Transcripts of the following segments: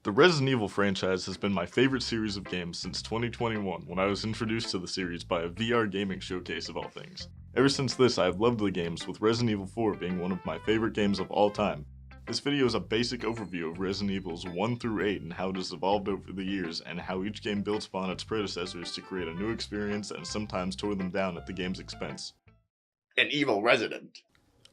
The Resident Evil franchise has been my favorite series of games since 2021 when I was introduced to the series by a VR gaming showcase of all things. Ever since this, I have loved the games, with Resident Evil 4 being one of my favorite games of all time. This video is a basic overview of Resident Evils 1 through 8 and how it has evolved over the years, and how each game builds upon its predecessors to create a new experience and sometimes tore them down at the game's expense. An evil resident.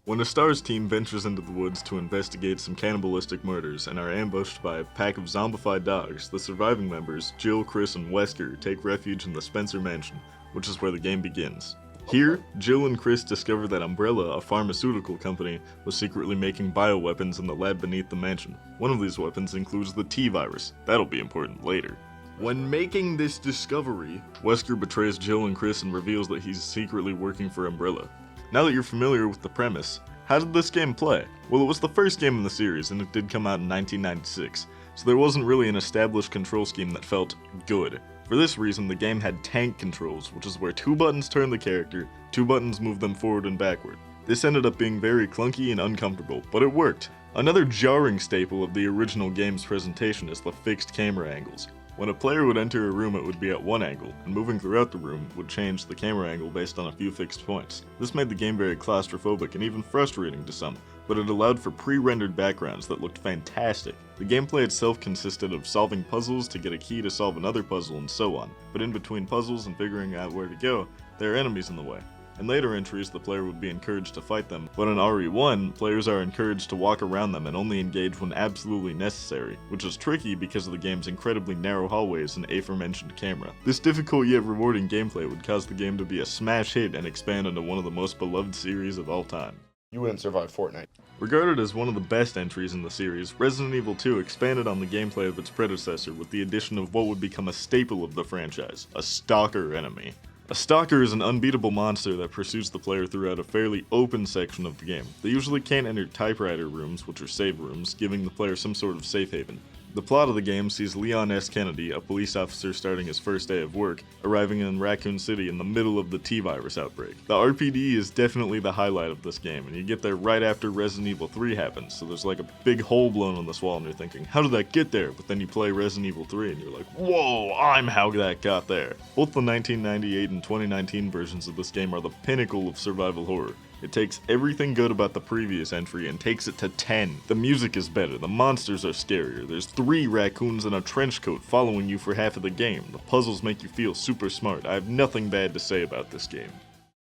When the STARS team ventures into the woods to investigate some cannibalistic murders and are ambushed by a pack of zombified dogs, the surviving members, Jill, Chris, and Wesker, take refuge in the Spencer Mansion, which is where the game begins. Here, Jill and Chris discover that Umbrella, a pharmaceutical company, was secretly making bioweapons in the lab beneath the mansion. One of these weapons includes the T-virus. That'll be important later. When making this discovery, Wesker betrays Jill and Chris and reveals that he's secretly working for Umbrella. Now that you're familiar with the premise, how did this game play? Well, it was the first game in the series, and it did come out in 1996, so there wasn't really an established control scheme that felt good. For this reason, the game had tank controls, which is where 2 buttons turn the character, 2 buttons move them forward and backward. This ended up being very clunky and uncomfortable, but it worked. Another jarring staple of the original game's presentation is the fixed camera angles. When a player would enter a room, it would be at one angle, and moving throughout the room would change the camera angle based on a few fixed points. This made the game very claustrophobic and even frustrating to some, but it allowed for pre-rendered backgrounds that looked fantastic. The gameplay itself consisted of solving puzzles to get a key to solve another puzzle and so on, but in between puzzles and figuring out where to go, there are enemies in the way. In later entries, the player would be encouraged to fight them, but in RE1, players are encouraged to walk around them and only engage when absolutely necessary, which is tricky because of the game's incredibly narrow hallways and aforementioned camera. This difficult yet rewarding gameplay would cause the game to be a smash hit and expand into one of the most beloved series of all time. You wouldn't survive Fortnite. Regarded as one of the best entries in the series, Resident Evil 2 expanded on the gameplay of its predecessor with the addition of what would become a staple of the franchise, a stalker enemy. A stalker is an unbeatable monster that pursues the player throughout a fairly open section of the game. They usually can't enter typewriter rooms, which are save rooms, giving the player some sort of safe haven. The plot of the game sees Leon S. Kennedy, a police officer starting his first day of work, arriving in Raccoon City in the middle of the T-virus outbreak. The RPD is definitely the highlight of this game, and you get there right after Resident Evil 3 happens, so there's like a big hole blown on this wall and you're thinking, how did that get there? But then you play Resident Evil 3 and you're like, whoa, I'm how that got there. Both the 1998 and 2019 versions of this game are the pinnacle of survival horror. It takes everything good about the previous entry and takes it to 10. The music is better, the monsters are scarier, there's 3 raccoons in a trench coat following you for half of the game, the puzzles make you feel super smart. I have nothing bad to say about this game.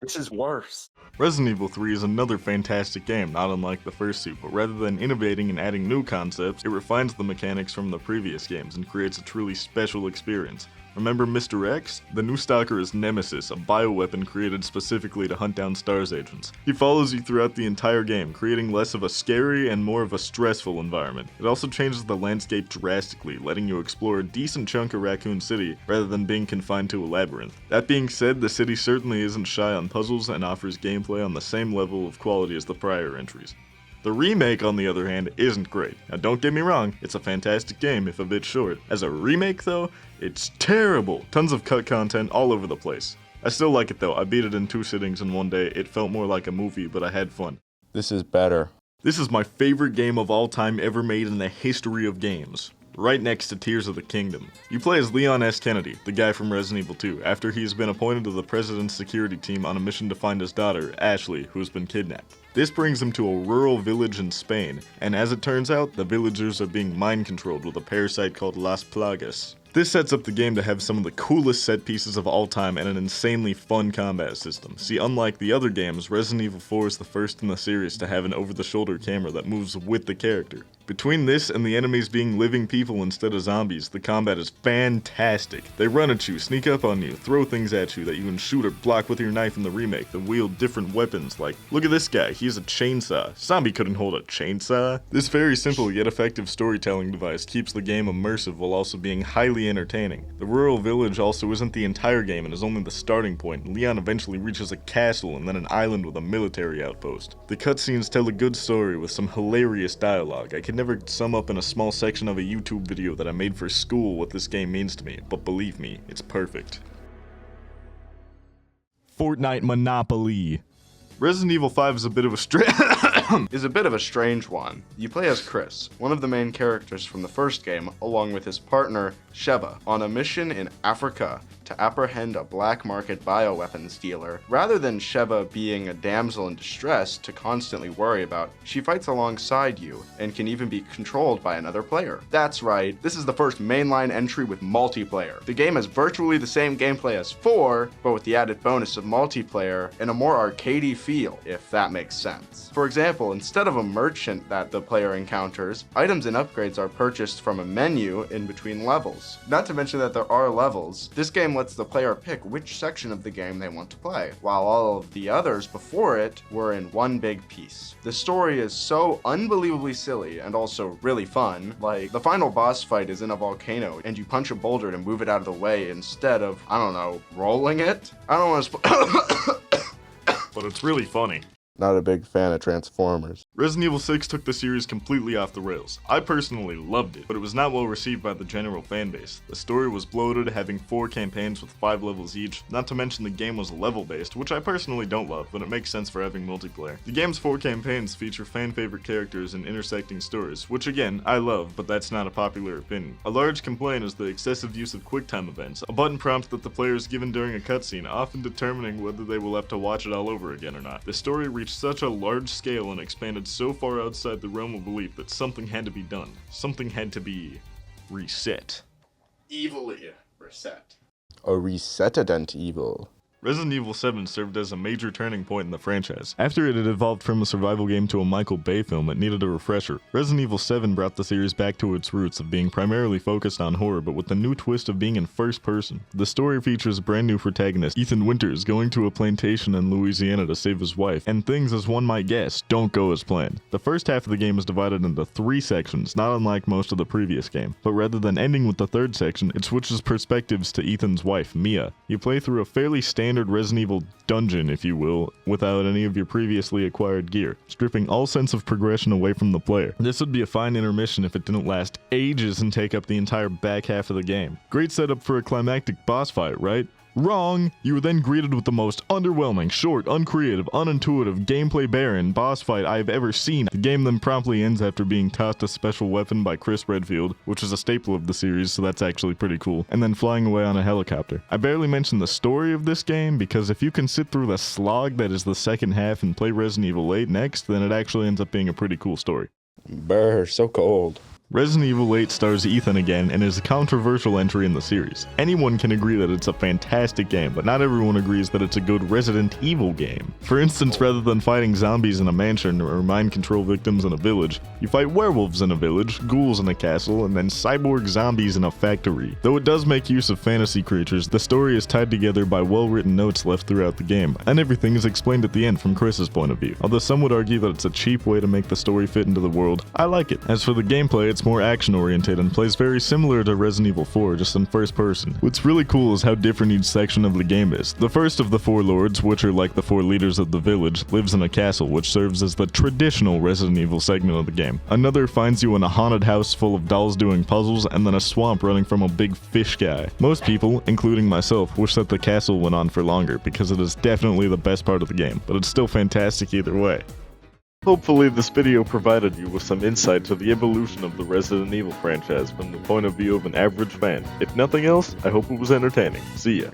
This is worse. Resident Evil 3 is another fantastic game, not unlike the first two, but rather than innovating and adding new concepts, it refines the mechanics from the previous games and creates a truly special experience. Remember Mr. X? The new stalker is Nemesis, a bioweapon created specifically to hunt down STARS agents. He follows you throughout the entire game, creating less of a scary and more of a stressful environment. It also changes the landscape drastically, letting you explore a decent chunk of Raccoon City rather than being confined to a labyrinth. That being said, the city certainly isn't shy on puzzles and offers gameplay on the same level of quality as the prior entries. The remake, on the other hand, isn't great. Now don't get me wrong, it's a fantastic game if a bit short. As a remake though, it's terrible. Tons of cut content all over the place. I still like it though, I beat it in 2 sittings in one day. It felt more like a movie, but I had fun. This is better. This is my favorite game of all time ever made in the history of games. Right next to Tears of the Kingdom. You play as Leon S. Kennedy, the guy from Resident Evil 2, after he's been appointed to the President's security team on a mission to find his daughter, Ashley, who has been kidnapped. This brings him to a rural village in Spain, and as it turns out, the villagers are being mind-controlled with a parasite called Las Plagas. This sets up the game to have some of the coolest set pieces of all time and an insanely fun combat system. See, unlike the other games, Resident Evil 4 is the first in the series to have an over-the-shoulder camera that moves with the character. Between this and the enemies being living people instead of zombies, the combat is fantastic. They run at you, sneak up on you, throw things at you that you can shoot or block with your knife in the remake, that wield different weapons like, look at this guy, he has a chainsaw. Zombie couldn't hold a chainsaw. This very simple yet effective storytelling device keeps the game immersive while also being highly entertaining. The rural village also isn't the entire game and is only the starting point. Leon eventually reaches a castle and then an island with a military outpost. The cutscenes tell a good story with some hilarious dialogue. I can never sum up in a small section of a YouTube video that I made for school what this game means to me, but believe me, it's perfect. Fortnite Monopoly. Resident Evil 5 is a bit of a stretch. is a bit of a strange one. You play as Chris, one of the main characters from the first game, along with his partner, Sheva, on a mission in Africa to apprehend a black market bioweapons dealer. Rather than Sheva being a damsel in distress to constantly worry about, she fights alongside you and can even be controlled by another player. That's right, this is the first mainline entry with multiplayer. The game has virtually the same gameplay as 4, but with the added bonus of multiplayer and a more arcadey feel, if that makes sense. For example, instead of a merchant that the player encounters, items and upgrades are purchased from a menu in between levels. Not to mention that there are levels. This game lets the player pick which section of the game they want to play, while all of the others before it were in one big piece. The story is so unbelievably silly and also really fun. Like, the final boss fight is in a volcano and you punch a boulder to move it out of the way instead of, I don't know, rolling it? I don't want to But it's really funny. Not a big fan of Transformers. Resident Evil 6 took the series completely off the rails. I personally loved it, but it was not well received by the general fanbase. The story was bloated, having 4 campaigns with 5 levels each, not to mention the game was level-based, which I personally don't love, but it makes sense for having multiplayer. The game's 4 campaigns feature fan-favorite characters and intersecting stories, which again, I love, but that's not a popular opinion. A large complaint is the excessive use of QuickTime events, a button prompt that the player is given during a cutscene, often determining whether they will have to watch it all over again or not. The story reached such a large scale and expanded so far outside the realm of belief that something had to be done. Something had to be reset. Evilly reset. A resetadent evil. Resident Evil 7 served as a major turning point in the franchise. After it had evolved from a survival game to a Michael Bay film, it needed a refresher. Resident Evil 7 brought the series back to its roots of being primarily focused on horror, but with the new twist of being in first person. The story features a brand new protagonist, Ethan Winters, going to a plantation in Louisiana to save his wife, and things, as one might guess, don't go as planned. The first half of the game is divided into 3 sections, not unlike most of the previous game, but rather than ending with the 3rd section, it switches perspectives to Ethan's wife, Mia. You play through a fairly standard Resident Evil dungeon, if you will, without any of your previously acquired gear, stripping all sense of progression away from the player. This would be a fine intermission if it didn't last ages and take up the entire back half of the game. Great setup for a climactic boss fight, right? Wrong! You were then greeted with the most underwhelming, short, uncreative, unintuitive, gameplay barren boss fight I've ever seen. The game then promptly ends after being tossed a special weapon by Chris Redfield, which is a staple of the series, so that's actually pretty cool, and then flying away on a helicopter. I barely mentioned the story of this game, because if you can sit through the slog that is the second half and play Resident Evil 8 next, then it actually ends up being a pretty cool story. Brr, so cold. Resident Evil 8 stars Ethan again and is a controversial entry in the series. Anyone can agree that it's a fantastic game, but not everyone agrees that it's a good Resident Evil game. For instance, rather than fighting zombies in a mansion or mind control victims in a village, you fight werewolves in a village, ghouls in a castle, and then cyborg zombies in a factory. Though it does make use of fantasy creatures, the story is tied together by well-written notes left throughout the game, and everything is explained at the end from Chris's point of view. Although some would argue that it's a cheap way to make the story fit into the world, I like it. As for the gameplay, it's more action-oriented and plays very similar to Resident Evil 4, just in first person. What's really cool is how different each section of the game is. The first of the 4 lords, which are like the 4 leaders of the village, lives in a castle, which serves as the traditional Resident Evil segment of the game. Another finds you in a haunted house full of dolls doing puzzles, and then a swamp running from a big fish guy. Most people, including myself, wish that the castle went on for longer, because it is definitely the best part of the game, but it's still fantastic either way. Hopefully this video provided you with some insight to the evolution of the Resident Evil franchise from the point of view of an average fan. If nothing else, I hope it was entertaining. See ya.